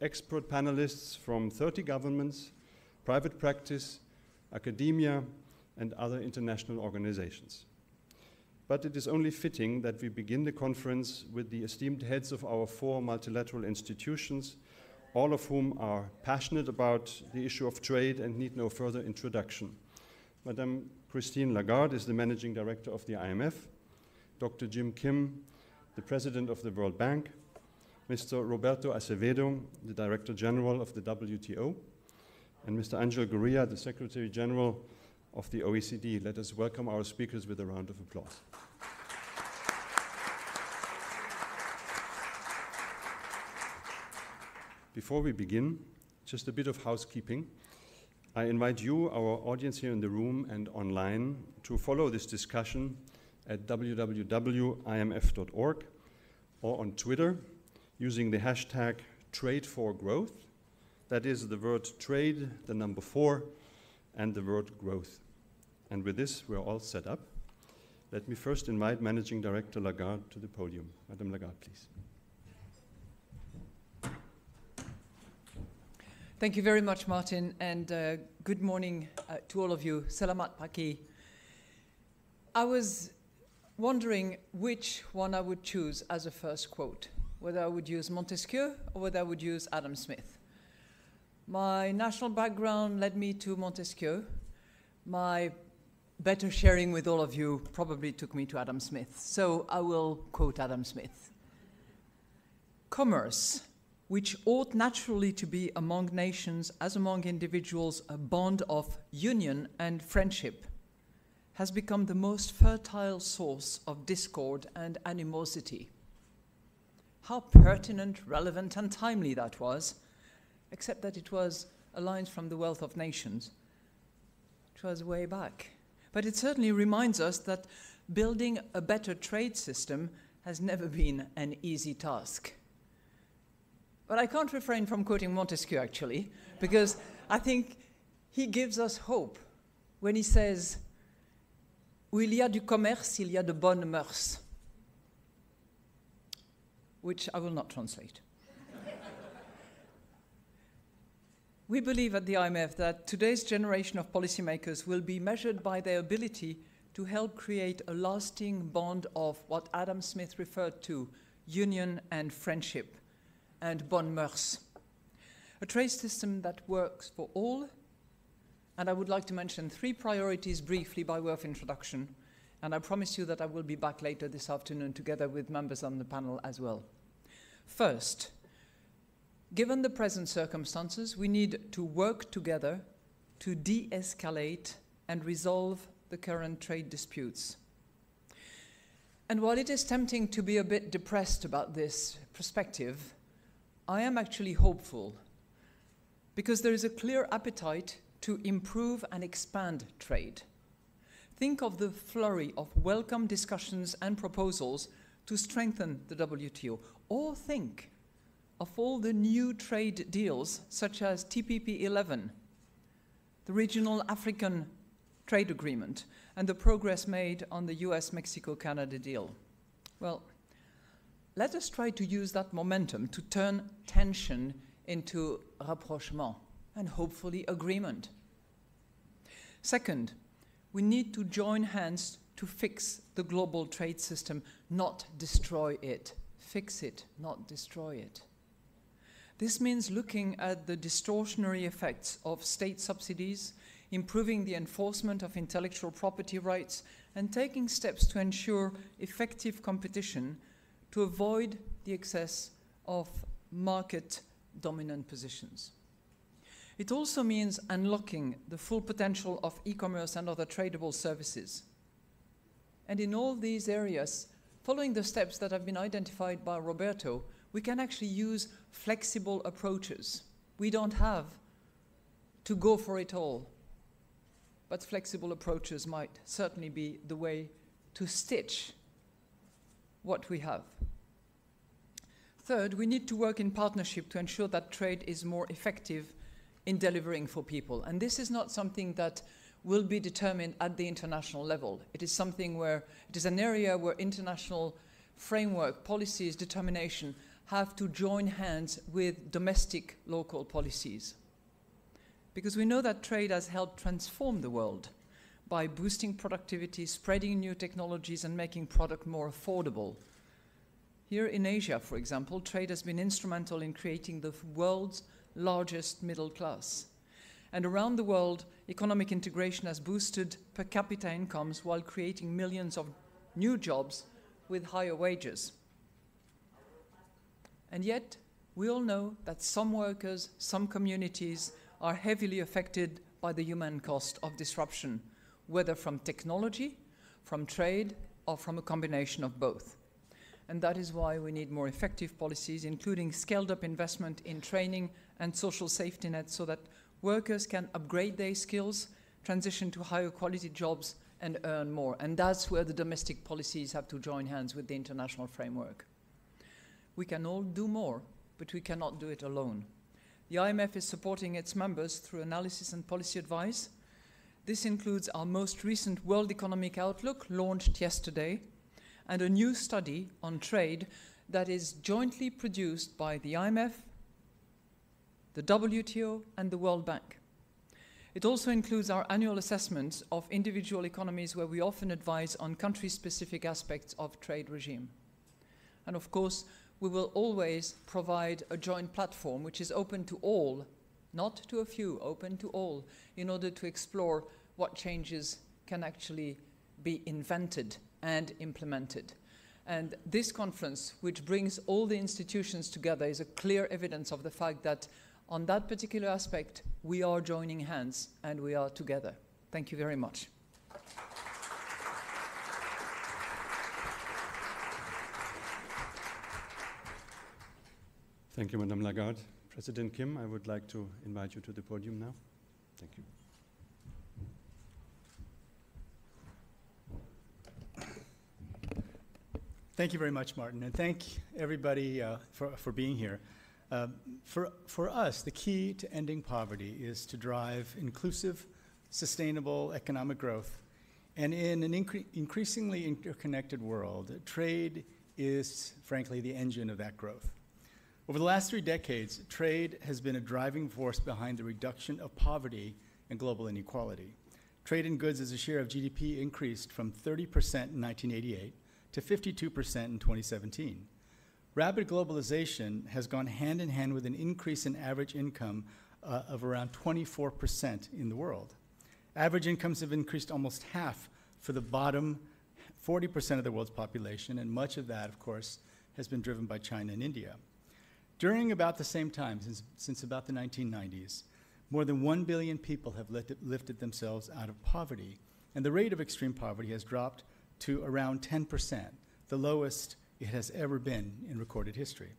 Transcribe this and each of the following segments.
expert panelists from 30 governments, private practice, academia, and other international organizations. But it is only fitting that we begin the conference with the esteemed heads of our 4 multilateral institutions, all of whom are passionate about the issue of trade and need no further introduction. Madame Christine Lagarde is the Managing Director of the IMF, Dr. Jim Kim, the President of the World Bank, Mr. Roberto Acevedo, the Director General of the WTO, and Mr. Angel Gurria, the Secretary General of the OECD. Let us welcome our speakers with a round of applause. Before we begin, just a bit of housekeeping. I invite you, our audience here in the room and online, to follow this discussion at www.imf.org or on Twitter using the hashtag #TradeForGrowth. That is the word trade, the number 4, and the word growth. And with this, we're all set up. Let me first invite Managing Director Lagarde to the podium. Madame Lagarde, please. Thank you very much, Martin, and good morning to all of you. Selamat pagi. I was wondering which one I would choose as a first quote, whether I would use Montesquieu or whether I would use Adam Smith. My national background led me to Montesquieu. My better sharing with all of you probably took me to Adam Smith, so I will quote Adam Smith. Commerce, which ought naturally to be among nations as among individuals a bond of union and friendship, has become the most fertile source of discord and animosity. How pertinent, relevant, and timely that was, except that it was a line from The Wealth of Nations. It was way back. But it certainly reminds us that building a better trade system has never been an easy task. But I can't refrain from quoting Montesquieu, actually, because I think he gives us hope when he says, où il y a du commerce, il y a de bonnes mœurs, which I will not translate. We believe at the IMF that today's generation of policymakers will be measured by their ability to help create a lasting bond of what Adam Smith referred to, union and friendship, and bonnes mœurs. A trade system that works for all, and I would like to mention 3 priorities briefly by way of introduction, and I promise you that I will be back later this afternoon together with members on the panel as well. First, given the present circumstances, we need to work together to de-escalate and resolve the current trade disputes. And while it is tempting to be a bit depressed about this perspective, I am actually hopeful, because there is a clear appetite to improve and expand trade. Think of the flurry of welcome discussions and proposals to strengthen the WTO, or think of all the new trade deals such as TPP 11, the Regional African Trade Agreement, and the progress made on the US-Mexico-Canada deal. Well, let us try to use that momentum to turn tension into rapprochement and hopefully agreement. Second, we need to join hands to fix the global trade system, not destroy it. Fix it, not destroy it. This means looking at the distortionary effects of state subsidies, improving the enforcement of intellectual property rights, and taking steps to ensure effective competition to avoid the excess of market-dominant positions. It also means unlocking the full potential of e-commerce and other tradable services. And in all these areas, following the steps that have been identified by Roberto, we can actually use flexible approaches. We don't have to go for it all, but flexible approaches might certainly be the way to stitch what we have. Third, we need to work in partnership to ensure that trade is more effective in delivering for people. And this is not something that will be determined at the international level. It is something where, it is an area where international framework, policies, determination have to join hands with domestic local policies. Because we know that trade has helped transform the world by boosting productivity, spreading new technologies, and making product more affordable. Here in Asia, for example, trade has been instrumental in creating the world's largest middle class. And around the world, economic integration has boosted per capita incomes while creating millions of new jobs with higher wages. And yet, we all know that some workers, some communities are heavily affected by the human cost of disruption, whether from technology, from trade, or from a combination of both. And that is why we need more effective policies, including scaled-up investment in training and social safety nets so that workers can upgrade their skills, transition to higher quality jobs, and earn more. And that's where the domestic policies have to join hands with the international framework. We can all do more, but we cannot do it alone. The IMF is supporting its members through analysis and policy advice. This includes our most recent World Economic Outlook, launched yesterday, and a new study on trade that is jointly produced by the IMF, the WTO, and the World Bank. It also includes our annual assessments of individual economies where we often advise on country-specific aspects of trade regime. And of course, we will always provide a joint platform which is open to all, not to a few, open to all, in order to explore what changes can actually be invented and implemented. And this conference, which brings all the institutions together, is a clear evidence of the fact that on that particular aspect, we are joining hands and we are together. Thank you very much. Thank you, Madame Lagarde. President Kim, I would like to invite you to the podium now. Thank you. Thank you very much, Martin, and thank everybody for being here. For us, the key to ending poverty is to drive inclusive, sustainable economic growth. And in an increasingly interconnected world, trade is, frankly, the engine of that growth. Over the last 3 decades, trade has been a driving force behind the reduction of poverty and global inequality. Trade in goods as a share of GDP increased from 30% in 1988 to 52% in 2017. Rapid globalization has gone hand in hand with an increase in average income of around 24% in the world. Average incomes have increased almost half for the bottom 40% of the world's population, and much of that, of course, has been driven by China and India. During about the same time, since about the 1990s, more than 1 billion people have lifted themselves out of poverty, and the rate of extreme poverty has dropped to around 10%, the lowest it has ever been in recorded history.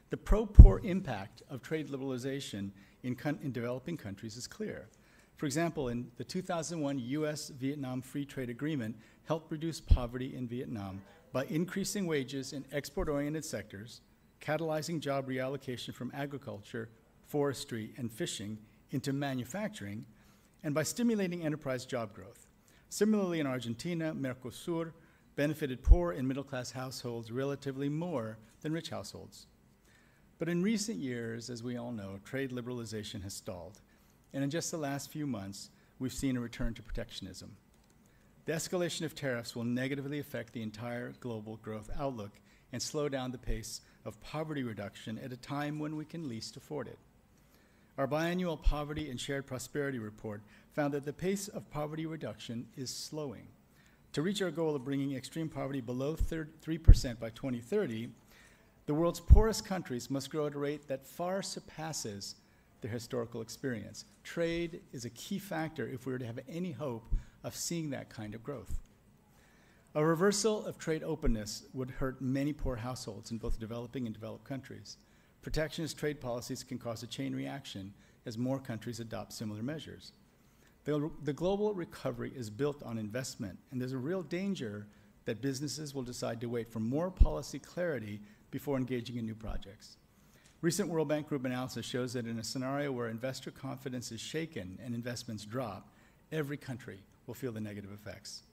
The pro-poor impact of trade liberalization in developing countries is clear. For example, in the 2001 US-Vietnam Free Trade Agreement helped reduce poverty in Vietnam by increasing wages in export-oriented sectors, catalyzing job reallocation from agriculture, forestry, and fishing into manufacturing, and by stimulating enterprise job growth. Similarly, in Argentina, Mercosur benefited poor and middle-class households relatively more than rich households. But in recent years, as we all know, trade liberalization has stalled. And in just the last few months, we've seen a return to protectionism. The escalation of tariffs will negatively affect the entire global growth outlook and slow down the pace of poverty reduction at a time when we can least afford it. Our biannual Poverty and Shared Prosperity report found that the pace of poverty reduction is slowing. To reach our goal of bringing extreme poverty below 3% by 2030, the world's poorest countries must grow at a rate that far surpasses their historical experience. Trade is a key factor if we were to have any hope of seeing that kind of growth. A reversal of trade openness would hurt many poor households in both developing and developed countries. Protectionist trade policies can cause a chain reaction as more countries adopt similar measures. The global recovery is built on investment, and there's a real danger that businesses will decide to wait for more policy clarity before engaging in new projects. Recent World Bank Group analysis shows that in a scenario where investor confidence is shaken and investments drop, every country will feel the negative effects.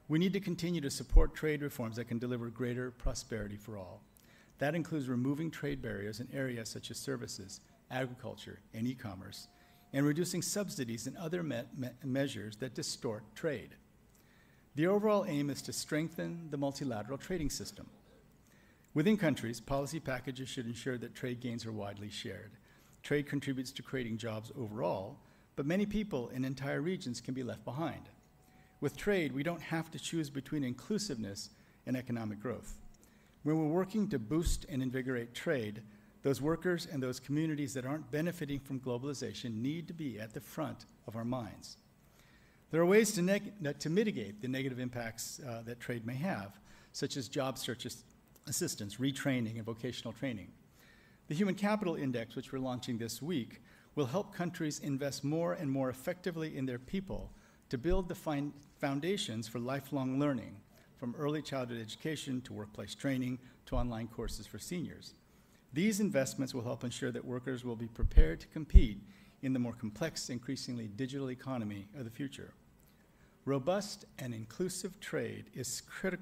We need to continue to support trade reforms that can deliver greater prosperity for all. That includes removing trade barriers in areas such as services, agriculture, and e-commerce, and reducing subsidies and other measures that distort trade. The overall aim is to strengthen the multilateral trading system. Within countries, policy packages should ensure that trade gains are widely shared. Trade contributes to creating jobs overall, but many people in entire regions can be left behind. With trade, we don't have to choose between inclusiveness and economic growth. When we're working to boost and invigorate trade, those workers and those communities that aren't benefiting from globalization need to be at the front of our minds. There are ways to mitigate the negative impacts that trade may have, such as job search assistance, retraining, and vocational training. The Human Capital Index, which we're launching this week, will help countries invest more and more effectively in their people to build the foundations for lifelong learning, from early childhood education to workplace training to online courses for seniors. These investments will help ensure that workers will be prepared to compete in the more complex, increasingly digital economy of the future. Robust and inclusive trade is critical